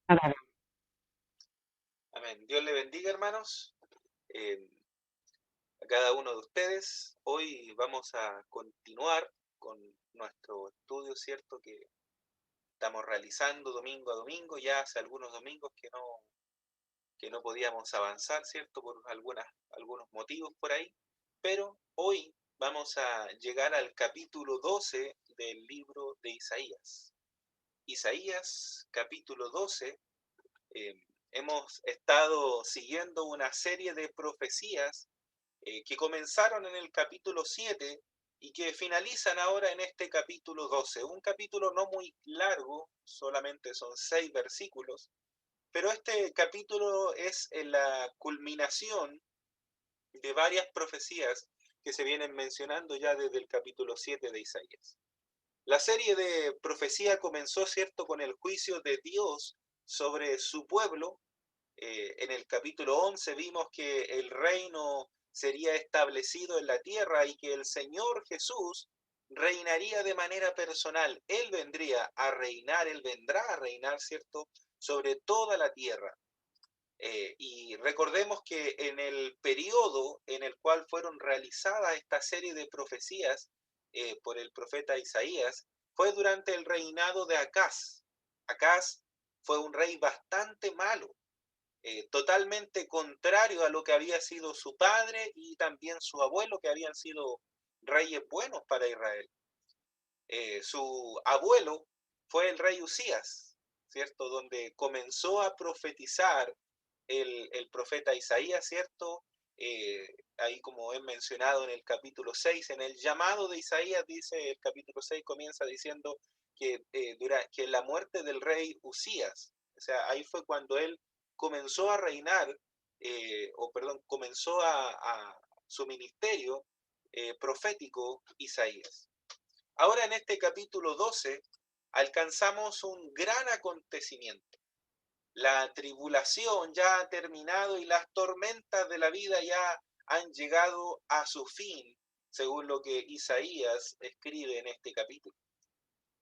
Claro. Amén. Dios le bendiga, hermanos, a cada uno de ustedes. Hoy vamos a continuar con nuestro estudio, ¿cierto? Que estamos realizando domingo a domingo. Ya hace algunos domingos que no podíamos avanzar, ¿cierto? Por algunos motivos por ahí. Pero hoy vamos a llegar al capítulo 12 del libro de Isaías. Isaías, capítulo 12. eh, Hemos estado siguiendo una serie de profecías que comenzaron en el capítulo 7 y que finalizan ahora en este capítulo 12. Un capítulo no muy largo, solamente son 6 versículos, pero este capítulo es la culminación de varias profecías que se vienen mencionando ya desde el capítulo 7 de Isaías. La serie de profecía comenzó, ¿cierto?, con el juicio de Dios sobre su pueblo. En el capítulo 11 vimos que el reino sería establecido en la tierra y que el Señor Jesús reinaría de manera personal. Él vendría a reinar, Él vendrá a reinar, ¿cierto?, sobre toda la tierra. Y recordemos que en el periodo en el cual fueron realizadas esta serie de profecías por el profeta Isaías fue durante el reinado de Acaz. Acaz fue un rey bastante malo, totalmente contrario a lo que había sido su padre y también su abuelo, que habían sido reyes buenos para Israel. Su abuelo fue el rey Usías, ¿cierto? Donde comenzó a profetizar el profeta Isaías, ¿cierto? Ahí como he mencionado en el capítulo 6, en el llamado de Isaías, dice el capítulo 6, comienza diciendo que la muerte del rey Usías, o sea, ahí fue cuando él comenzó a reinar, comenzó a su ministerio profético Isaías. Ahora en este capítulo 12 alcanzamos un gran acontecimiento. La tribulación ya ha terminado y las tormentas de la vida ya han llegado a su fin, según lo que Isaías escribe en este capítulo.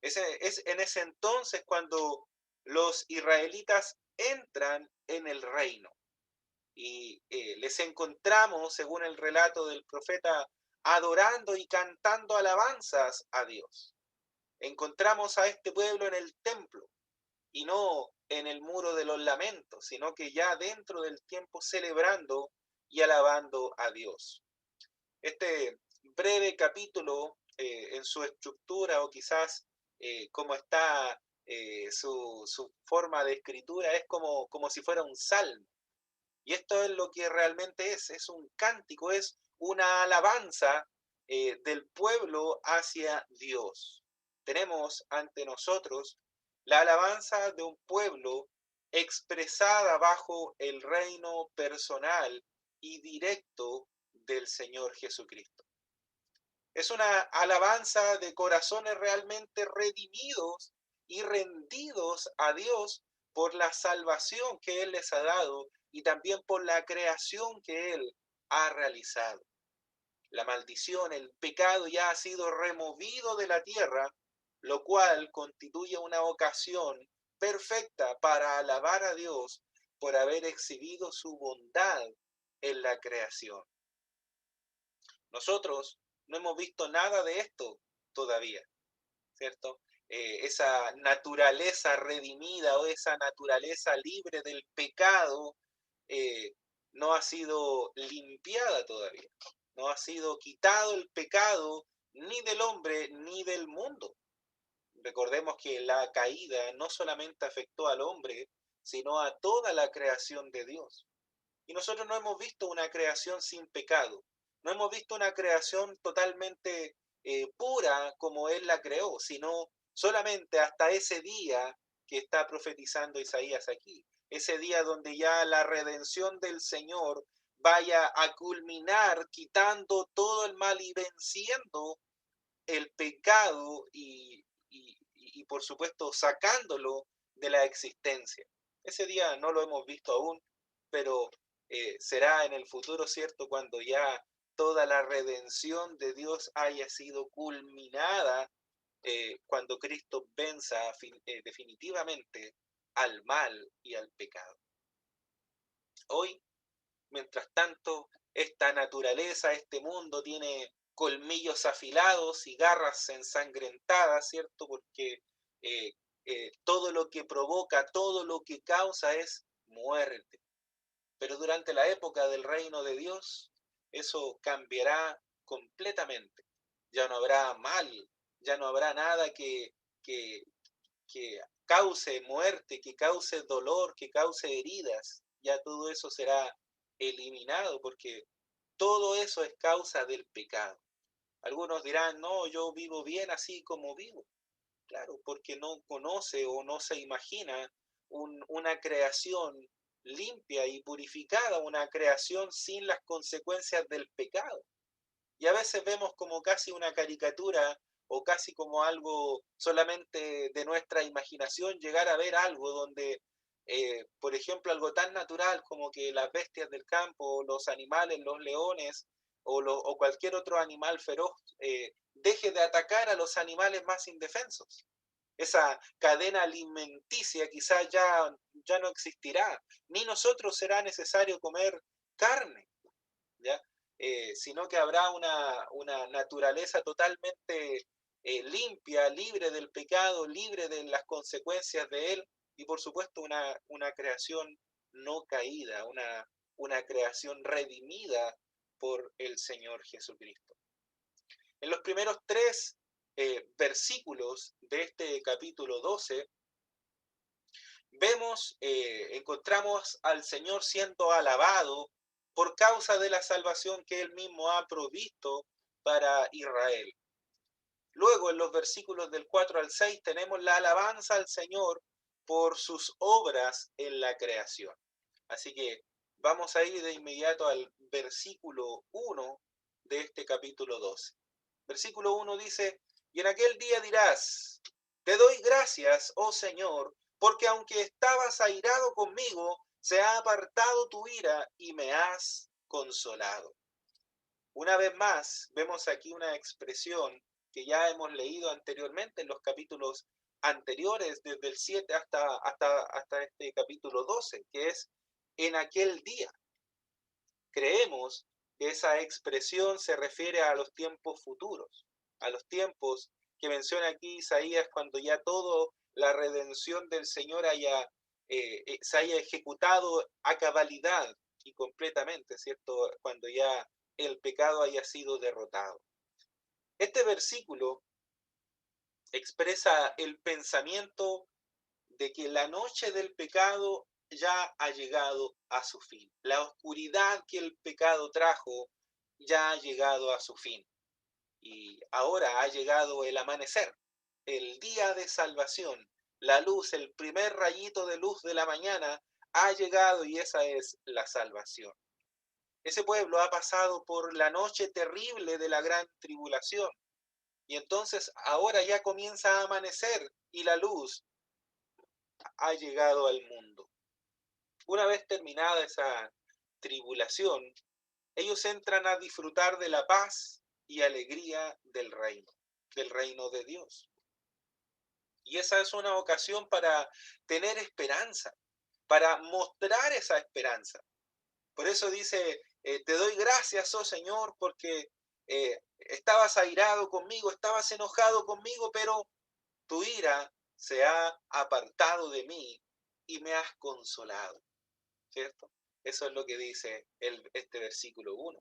Es en ese entonces cuando los israelitas entran en el reino y les encontramos, según el relato del profeta, adorando y cantando alabanzas a Dios. Encontramos a este pueblo en el templo y no en el muro de los lamentos, sino que ya dentro del tiempo celebrando y alabando a Dios. Este breve capítulo en su estructura o quizás como está su forma de escritura es como si fuera un salmo. Y esto es lo que realmente es un cántico, es una alabanza del pueblo hacia Dios. Tenemos ante nosotros la alabanza de un pueblo expresada bajo el reino personal y directo del Señor Jesucristo. Es una alabanza de corazones realmente redimidos y rendidos a Dios por la salvación que Él les ha dado y también por la creación que Él ha realizado. La maldición, el pecado ya ha sido removido de la tierra, lo cual constituye una ocasión perfecta para alabar a Dios por haber exhibido su bondad en la creación. Nosotros no hemos visto nada de esto todavía, ¿cierto? Esa naturaleza redimida o esa naturaleza libre del pecado eh, no ha sido limpiada todavía, no ha sido quitado el pecado ni del hombre ni del mundo. Recordemos que la caída no solamente afectó al hombre, sino a toda la creación de Dios. Y nosotros no hemos visto una creación sin pecado, no hemos visto una creación totalmente pura como Él la creó, sino solamente hasta ese día que está profetizando Isaías aquí, ese día donde ya la redención del Señor vaya a culminar quitando todo el mal y venciendo el pecado y por supuesto sacándolo de la existencia. Ese día no lo hemos visto aún, pero será en el futuro, ¿cierto? Cuando ya toda la redención de Dios haya sido culminada, cuando Cristo venza definitivamente al mal y al pecado. Hoy, mientras tanto, esta naturaleza, este mundo tiene colmillos afilados y garras ensangrentadas, ¿cierto? Porque eh, todo lo que provoca, todo lo que causa es muerte. Pero durante la época del reino de Dios, eso cambiará completamente. Ya no habrá mal, ya no habrá nada que, que cause muerte, que cause dolor, que cause heridas. Ya todo eso será eliminado porque todo eso es causa del pecado. Algunos dirán, no, yo vivo bien así como vivo. Claro, porque no conoce o no se imagina una creación limpia y purificada, una creación sin las consecuencias del pecado. Y a veces vemos como casi una caricatura o casi como algo solamente de nuestra imaginación, llegar a ver algo donde, por ejemplo, algo tan natural como que las bestias del campo, los animales, los leones o cualquier otro animal feroz, deje de atacar a los animales más indefensos. Esa cadena alimenticia quizás ya no existirá, ni nosotros será necesario comer carne, ¿ya? Sino que habrá una naturaleza totalmente limpia, libre del pecado, libre de las consecuencias de él, y por supuesto una creación no caída, una creación redimida por el Señor Jesucristo. En los primeros tres versículos de este capítulo 12, encontramos al Señor siendo alabado por causa de la salvación que Él mismo ha provisto para Israel. Luego, en los versículos del 4 al 6, tenemos la alabanza al Señor por sus obras en la creación. Así que vamos a ir de inmediato al versículo 1 de este capítulo 12. Versículo 1 dice, y en aquel día dirás, te doy gracias, oh Señor, porque aunque estabas airado conmigo, se ha apartado tu ira y me has consolado. Una vez más, vemos aquí una expresión que ya hemos leído anteriormente en los capítulos anteriores, desde el 7 hasta este capítulo 12, que es en aquel día. Creemos que esa expresión se refiere a los tiempos futuros, a los tiempos que menciona aquí Isaías cuando ya toda la redención del Señor se haya ejecutado a cabalidad y completamente, ¿cierto? Cuando ya el pecado haya sido derrotado. Este versículo expresa el pensamiento de que la noche del pecado ya ha llegado a su fin. La oscuridad que el pecado trajo ya ha llegado a su fin. Y ahora ha llegado el amanecer, el día de salvación. La luz, el primer rayito de luz de la mañana ha llegado y esa es la salvación. Ese pueblo ha pasado por la noche terrible de la gran tribulación y entonces ahora ya comienza a amanecer y la luz ha llegado al mundo. Una vez terminada esa tribulación, ellos entran a disfrutar de la paz y alegría del reino de Dios. Y esa es una ocasión para tener esperanza, para mostrar esa esperanza. Por eso dice, te doy gracias, oh Señor, porque estabas airado conmigo, estabas enojado conmigo, pero tu ira se ha apartado de mí y me has consolado, ¿cierto? Eso es lo que dice este versículo 1.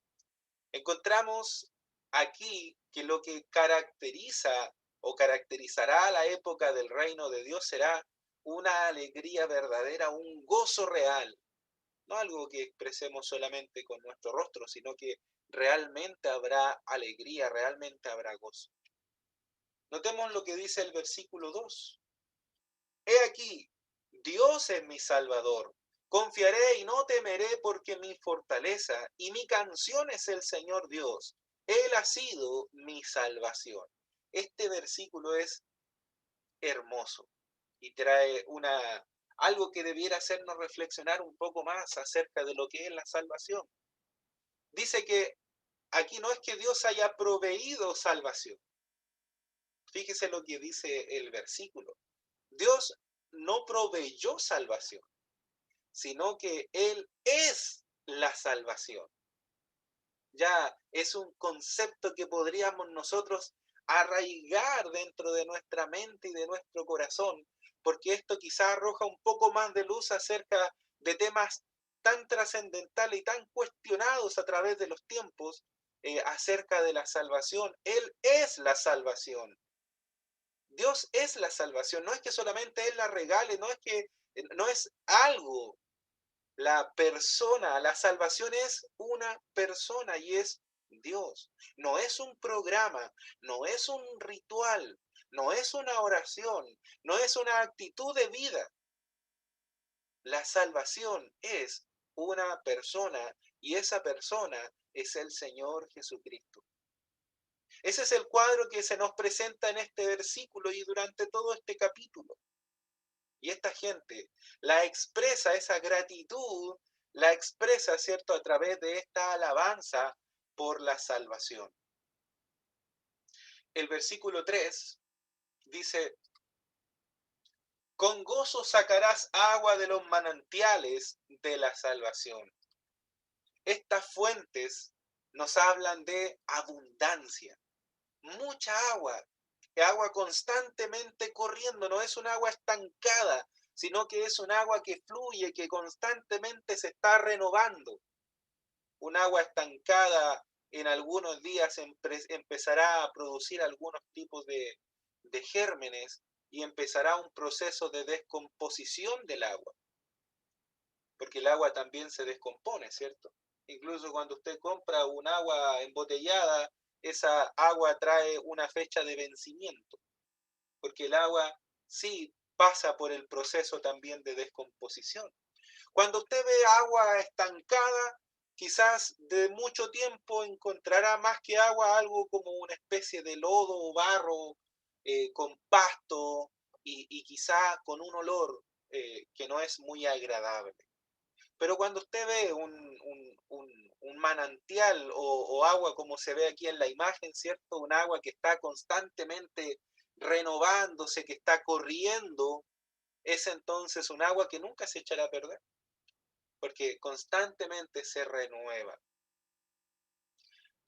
Encontramos aquí que lo que caracteriza o caracterizará la época del reino de Dios será una alegría verdadera, un gozo real, no algo que expresemos solamente con nuestro rostro, sino que realmente habrá alegría, realmente habrá gozo. Notemos lo que dice el versículo 2. He aquí, Dios es mi Salvador. Confiaré y no temeré porque mi fortaleza y mi canción es el Señor Dios. Él ha sido mi salvación. Este versículo es hermoso y trae algo que debiera hacernos reflexionar un poco más acerca de lo que es la salvación. Dice que aquí no es que Dios haya proveído salvación. Fíjese lo que dice el versículo. Dios no proveyó salvación, sino que Él es la salvación. Ya es un concepto que podríamos nosotros arraigar dentro de nuestra mente y de nuestro corazón, porque esto quizá arroja un poco más de luz acerca de temas tan trascendentales y tan cuestionados a través de los tiempos, acerca de la salvación. Él es la salvación. Dios es la salvación. No es que solamente Él la regale, no es algo. La persona, la salvación es una persona y es Dios. No es un programa, no es un ritual, no es una oración, no es una actitud de vida. La salvación es una persona y esa persona es el Señor Jesucristo. Ese es el cuadro que se nos presenta en este versículo y durante todo este capítulo. Y esta gente la expresa, esa gratitud, la expresa, ¿cierto?, a través de esta alabanza por la salvación. El versículo 3 dice, con gozo sacarás agua de los manantiales de la salvación. Estas fuentes nos hablan de abundancia, mucha agua, agua constantemente corriendo, no es un agua estancada, sino que es un agua que fluye, que constantemente se está renovando. Un agua estancada en algunos días empezará a producir algunos tipos de gérmenes y empezará un proceso de descomposición del agua, porque el agua también se descompone, ¿cierto? Incluso cuando usted compra un agua embotellada, esa agua trae una fecha de vencimiento, porque el agua sí pasa por el proceso también de descomposición. Cuando usted ve agua estancada, quizás de mucho tiempo encontrará más que agua algo como una especie de lodo o barro con pasto y quizá con un olor que no es muy agradable. Pero cuando usted ve un manantial o agua como se ve aquí en la imagen, ¿cierto? Un agua que está constantemente renovándose, que está corriendo, es entonces un agua que nunca se echará a perder, porque constantemente se renueva.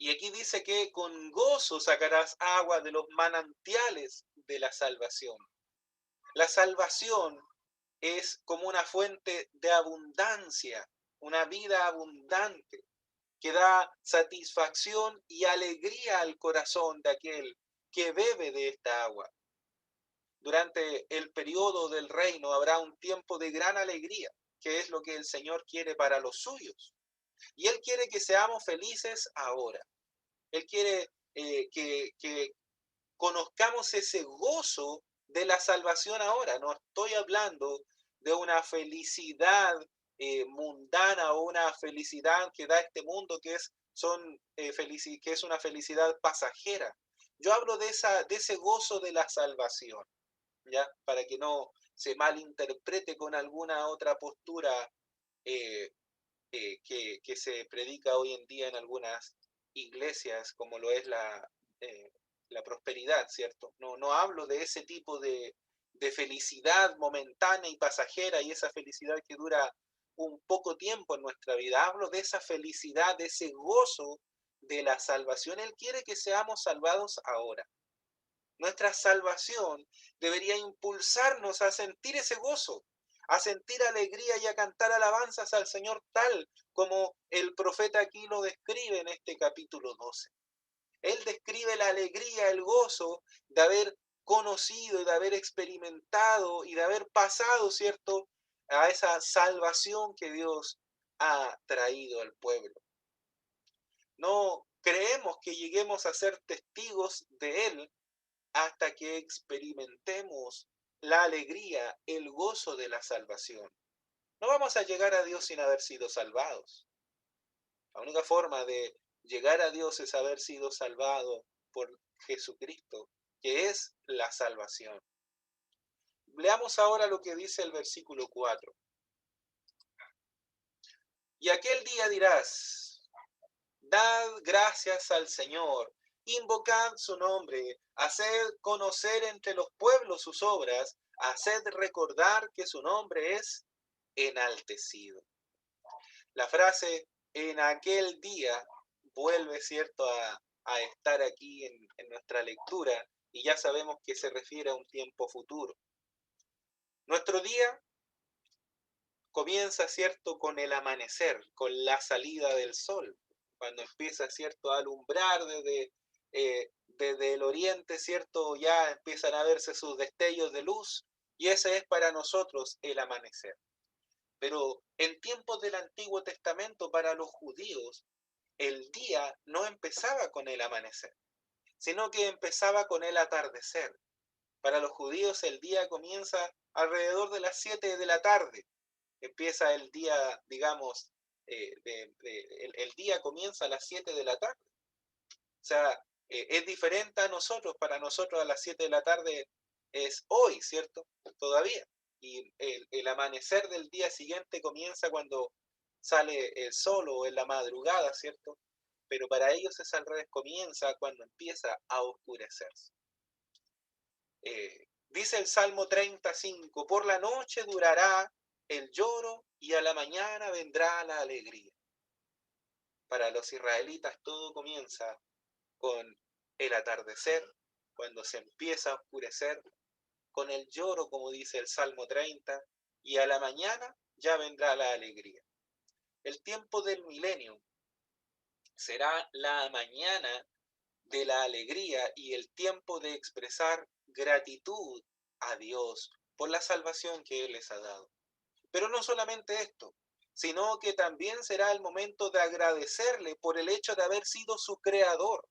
Y aquí dice que con gozo sacarás agua de los manantiales de la salvación. La salvación es como una fuente de abundancia, una vida abundante que da satisfacción y alegría al corazón de aquel que bebe de esta agua. Durante el periodo del reino habrá un tiempo de gran alegría, que es lo que el Señor quiere para los suyos. Y Él quiere que seamos felices ahora. Él quiere que conozcamos ese gozo de la salvación ahora. No estoy hablando de una felicidad mundana o una felicidad que da este mundo que es una felicidad pasajera. Yo hablo de ese gozo de la salvación, ¿ya? Para que no se malinterprete con alguna otra postura eh, que se predica hoy en día en algunas iglesias, como lo es la prosperidad, ¿cierto? No hablo de ese tipo de felicidad momentánea y pasajera y esa felicidad que dura un poco tiempo en nuestra vida. Hablo de esa felicidad, de ese gozo de la salvación. Él quiere que seamos salvados ahora. Nuestra salvación debería impulsarnos a sentir ese gozo, a sentir alegría y a cantar alabanzas al Señor tal como el profeta aquí lo describe en este capítulo 12. Él describe la alegría, el gozo de haber conocido, de haber experimentado y de haber pasado, ¿cierto?, a esa salvación que Dios ha traído al pueblo. No creemos que lleguemos a ser testigos de Él hasta que experimentemos la alegría, el gozo de la salvación. No vamos a llegar a Dios sin haber sido salvados. La única forma de llegar a Dios es haber sido salvado por Jesucristo, que es la salvación. Leamos ahora lo que dice el versículo 4. Y aquel día dirás, dad gracias al Señor, invocad su nombre, haced conocer entre los pueblos sus obras, haced recordar que su nombre es enaltecido. La frase en aquel día vuelve, ¿cierto?, a estar aquí en nuestra lectura, y ya sabemos que se refiere a un tiempo futuro. Nuestro día comienza, ¿cierto?, con el amanecer, con la salida del sol, cuando empieza, ¿cierto?, a alumbrar desde el oriente, ¿cierto?, ya empiezan a verse sus destellos de luz, y ese es para nosotros el amanecer. Pero en tiempos del Antiguo Testamento, para los judíos, el día no empezaba con el amanecer, sino que empezaba con el atardecer. Para los judíos el día comienza alrededor de las 7 de la tarde. Empieza el día, digamos, el día comienza a las 7 de la tarde. O sea, es diferente a nosotros. Para nosotros a las 7 de la tarde es hoy, ¿cierto? Todavía. Y el amanecer del día siguiente comienza cuando sale el sol o en la madrugada, ¿cierto? Pero para ellos es al revés, comienza cuando empieza a oscurecerse. Dice el Salmo 35, por la noche durará el lloro y a la mañana vendrá la alegría. Para los israelitas todo comienza con el atardecer, cuando se empieza a oscurecer, con el lloro, como dice el Salmo 30, y a la mañana ya vendrá la alegría. El tiempo del milenio será la mañana de la alegría y el tiempo de expresar gratitud a Dios por la salvación que Él les ha dado. Pero no solamente esto, sino que también será el momento de agradecerle por el hecho de haber sido su creador.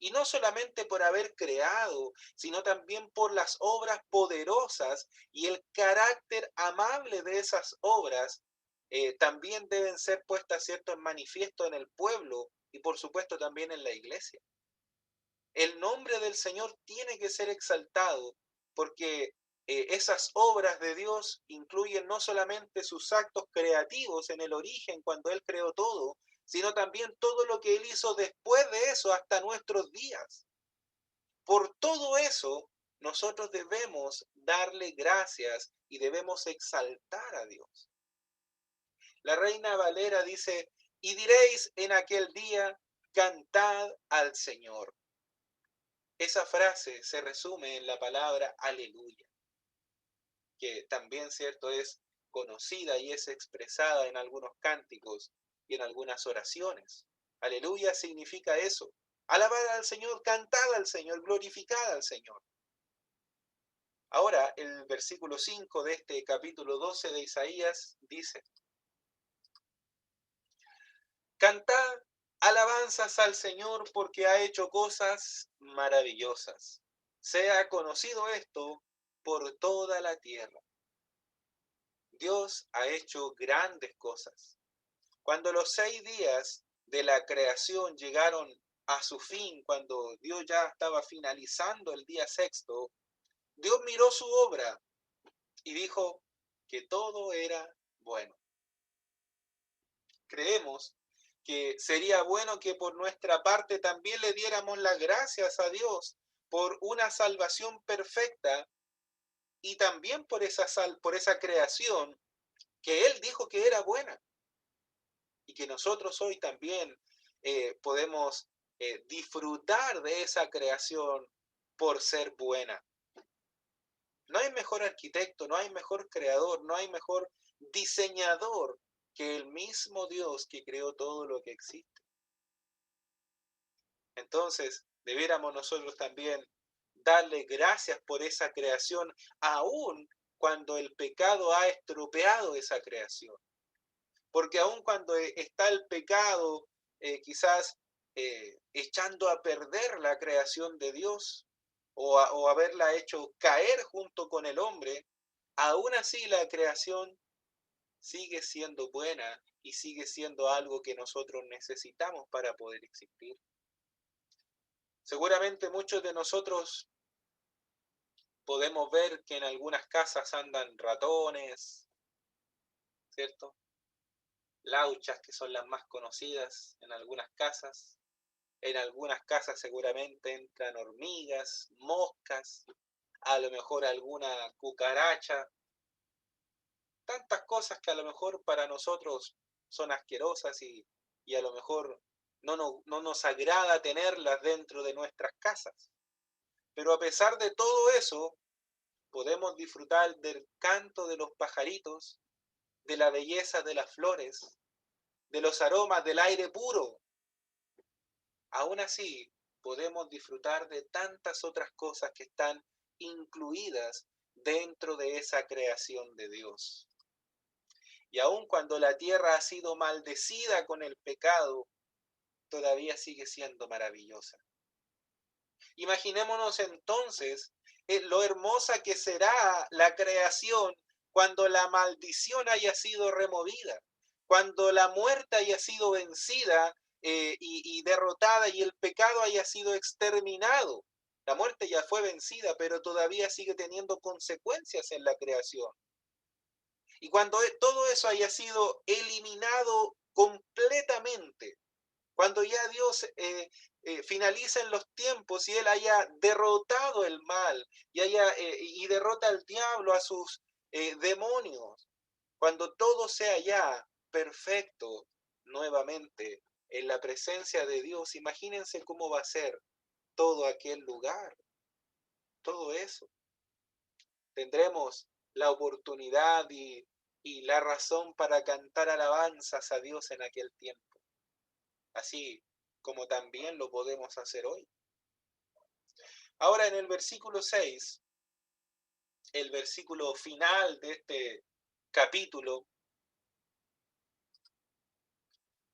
Y no solamente por haber creado, sino también por las obras poderosas y el carácter amable de esas obras, también deben ser puestas, ¿cierto?, en manifiesto en el pueblo y por supuesto también en la iglesia. El nombre del Señor tiene que ser exaltado porque esas obras de Dios incluyen no solamente sus actos creativos en el origen, cuando Él creó todo, sino también todo lo que Él hizo después de eso hasta nuestros días. Por todo eso, nosotros debemos darle gracias y debemos exaltar a Dios. La Reina Valera dice, y diréis en aquel día, cantad al Señor. Esa frase se resume en la palabra aleluya, que también, cierto, es conocida y es expresada en algunos cánticos y en algunas oraciones. Aleluya significa eso. Alabad al Señor, cantad al Señor, glorificad al Señor. Ahora, el versículo 5 de este capítulo 12 de Isaías dice, cantad alabanzas al Señor porque ha hecho cosas maravillosas. Sea conocido esto por toda la tierra. Dios ha hecho grandes cosas. Cuando los 6 días de la creación llegaron a su fin, cuando Dios ya estaba finalizando el día sexto, Dios miró su obra y dijo que todo era bueno. Creemos que sería bueno que por nuestra parte también le diéramos las gracias a Dios por una salvación perfecta y también por esa creación que Él dijo que era buena y que nosotros hoy también podemos disfrutar de esa creación por ser buena. No hay mejor arquitecto, no hay mejor creador, no hay mejor diseñador que el mismo Dios que creó todo lo que existe. Entonces, debiéramos nosotros también darle gracias por esa creación, aun cuando el pecado ha estropeado esa creación. Porque aun cuando está el pecado, quizás echando a perder la creación de Dios o haberla hecho caer junto con el hombre, aún así la creación sigue siendo buena y sigue siendo algo que nosotros necesitamos para poder existir. Seguramente muchos de nosotros podemos ver que en algunas casas andan ratones, ¿cierto? Lauchas, que son las más conocidas en algunas casas. En algunas casas seguramente entran hormigas, moscas, a lo mejor alguna cucaracha, tantas cosas que a lo mejor para nosotros son asquerosas y a lo mejor no nos agrada tenerlas dentro de nuestras casas. Pero a pesar de todo eso, podemos disfrutar del canto de los pajaritos, de la belleza de las flores, de los aromas del aire puro. Aún así, podemos disfrutar de tantas otras cosas que están incluidas dentro de esa creación de Dios. Y aun cuando la tierra ha sido maldecida con el pecado, todavía sigue siendo maravillosa. Imaginémonos entonces lo hermosa que será la creación cuando la maldición haya sido removida, cuando la muerte haya sido vencida y derrotada y el pecado haya sido exterminado. La muerte ya fue vencida, pero todavía sigue teniendo consecuencias en la creación. Y cuando todo eso haya sido eliminado completamente, cuando ya Dios finaliza en los tiempos y Él haya derrotado el mal y derrota al diablo, a sus demonios, cuando todo sea ya perfecto nuevamente en la presencia de Dios, imagínense cómo va a ser todo aquel lugar, todo eso. Tendremos la oportunidad y la razón para cantar alabanzas a Dios en aquel tiempo, así como también lo podemos hacer hoy. Ahora en el versículo 6, el versículo final de este capítulo,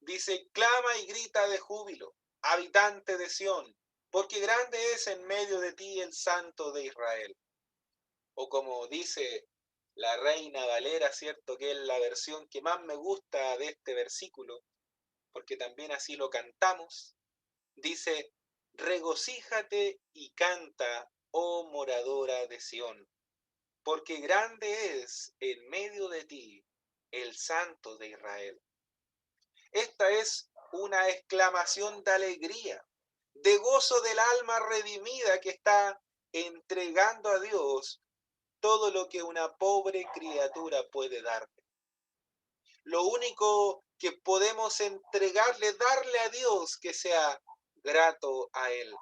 dice: clama y grita de júbilo, habitante de Sión, porque grande es en medio de ti el Santo de Israel. O como dice la Reina Valera, ¿cierto? Que es la versión que más me gusta de este versículo, porque también así lo cantamos. Dice: regocíjate y canta, oh moradora de Sión, porque grande es en medio de ti el Santo de Israel. Esta es una exclamación de alegría, de gozo del alma redimida que está entregando a Dios todo lo que una pobre criatura puede darle. Lo único que podemos entregarle, darle a Dios que sea grato a Él.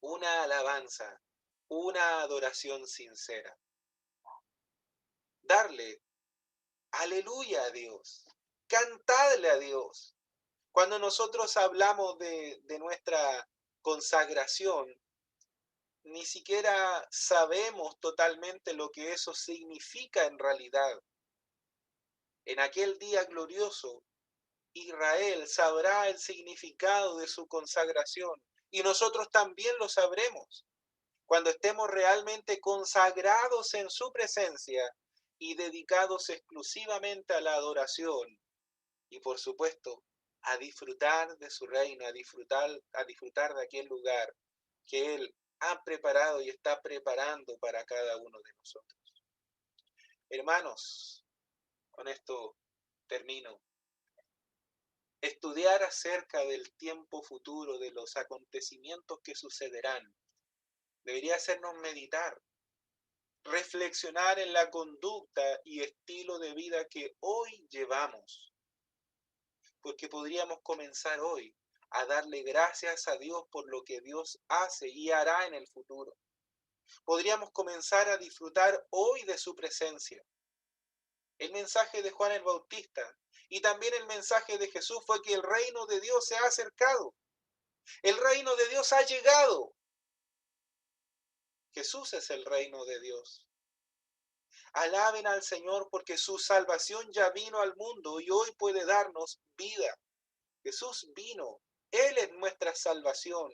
Una alabanza, una adoración sincera. Darle aleluya a Dios, cantadle a Dios. Cuando nosotros hablamos de nuestra consagración, ni siquiera sabemos totalmente lo que eso significa en realidad. En aquel día glorioso, Israel sabrá el significado de su consagración y nosotros también lo sabremos cuando estemos realmente consagrados en su presencia y dedicados exclusivamente a la adoración y por supuesto a disfrutar de su reino, a disfrutar de aquel lugar que Él ha preparado y está preparando para cada uno de nosotros. Hermanos, con esto termino. Estudiar acerca del tiempo futuro, de los acontecimientos que sucederán, debería hacernos meditar, reflexionar en la conducta y estilo de vida que hoy llevamos, porque podríamos comenzar hoy a darle gracias a Dios por lo que Dios hace y hará en el futuro. Podríamos comenzar a disfrutar hoy de su presencia. El mensaje de Juan el Bautista y también el mensaje de Jesús fue que el reino de Dios se ha acercado. El reino de Dios ha llegado. Jesús es el reino de Dios. Alaben al Señor porque su salvación ya vino al mundo y hoy puede darnos vida. Jesús vino. Él es nuestra salvación.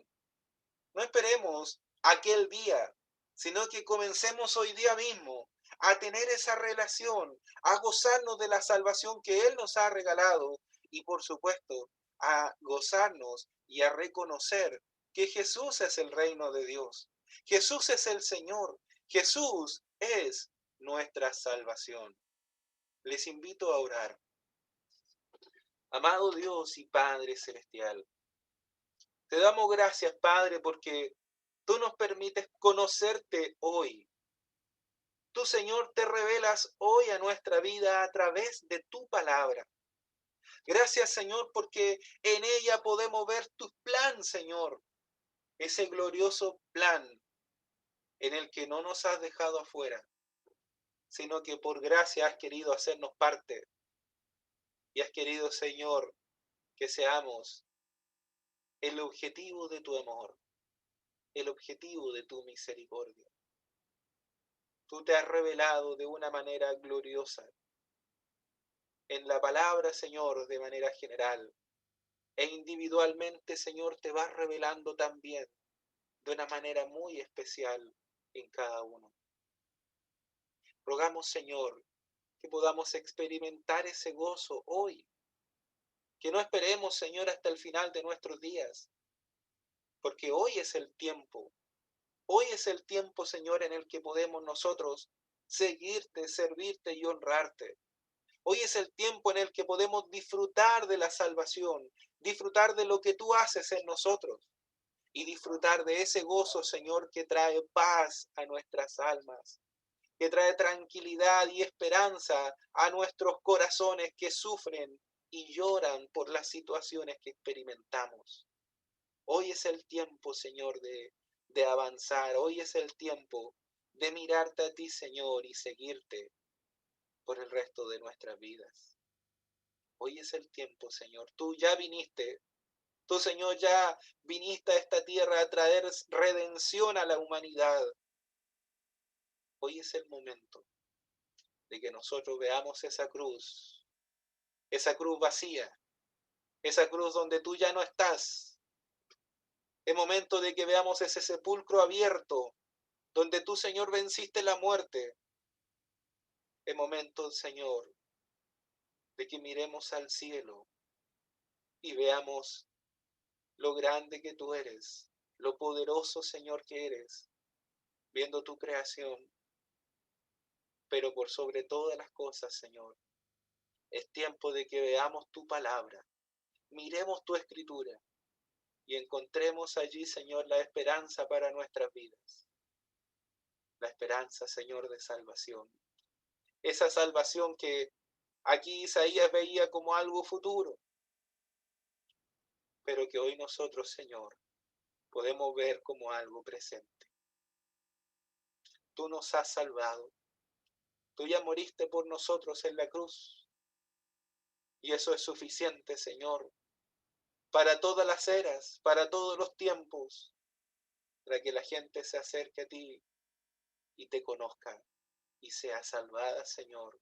No esperemos aquel día, sino que comencemos hoy día mismo a tener esa relación, a gozarnos de la salvación que Él nos ha regalado y por supuesto a gozarnos y a reconocer que Jesús es el reino de Dios. Jesús es el Señor. Jesús es nuestra salvación. Les invito a orar. Amado Dios y Padre Celestial, te damos gracias, Padre, porque Tú nos permites conocerte hoy. Tú, Señor, te revelas hoy a nuestra vida a través de tu palabra. Gracias, Señor, porque en ella podemos ver tu plan, Señor. Ese glorioso plan en el que no nos has dejado afuera, sino que por gracia has querido hacernos parte y has querido, Señor, que seamos el objetivo de tu amor, el objetivo de tu misericordia. Tú te has revelado de una manera gloriosa en la palabra, Señor, de manera general, e individualmente, Señor, te vas revelando también de una manera muy especial en cada uno. Rogamos, Señor, que podamos experimentar ese gozo hoy, que no esperemos, Señor, hasta el final de nuestros días, porque hoy es el tiempo, Señor, en el que podemos nosotros seguirte, servirte y honrarte. Hoy es el tiempo en el que podemos disfrutar de la salvación, disfrutar de lo que tú haces en nosotros y disfrutar de ese gozo, Señor, que trae paz a nuestras almas, que trae tranquilidad y esperanza a nuestros corazones que sufren y lloran por las situaciones que experimentamos. Hoy es el tiempo, Señor, de avanzar. Hoy es el tiempo de mirarte a ti, Señor, y seguirte por el resto de nuestras vidas. Hoy es el tiempo, Señor. Tú ya viniste. Tú, Señor, ya viniste a esta tierra a traer redención a la humanidad. Hoy es el momento de que nosotros veamos esa cruz vacía, esa cruz donde tú ya no estás. Es momento de que veamos ese sepulcro abierto, donde tú, Señor, venciste la muerte. Es momento, Señor, de que miremos al cielo y veamos lo grande que tú eres, lo poderoso, Señor, que eres, viendo tu creación. Pero por sobre todas las cosas, Señor, es tiempo de que veamos tu palabra, miremos tu escritura y encontremos allí, Señor, la esperanza para nuestras vidas. La esperanza, Señor, de salvación. Esa salvación que aquí Isaías veía como algo futuro, pero que hoy nosotros, Señor, podemos ver como algo presente. Tú nos has salvado. Tú ya moriste por nosotros en la cruz. Y eso es suficiente, Señor, para todas las eras, para todos los tiempos, para que la gente se acerque a ti y te conozca y sea salvada, Señor,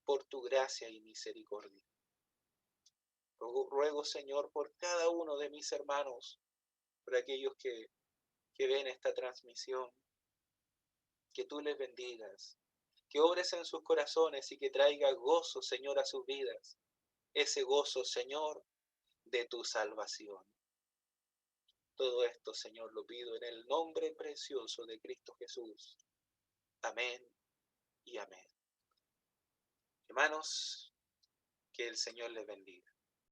por tu gracia y misericordia. Ruego, Señor, por cada uno de mis hermanos, por aquellos que ven esta transmisión, que tú les bendigas, que obres en sus corazones y que traiga gozo, Señor, a sus vidas. Ese gozo, Señor, de tu salvación. Todo esto, Señor, lo pido en el nombre precioso de Cristo Jesús. Amén y amén. Hermanos, que el Señor les bendiga.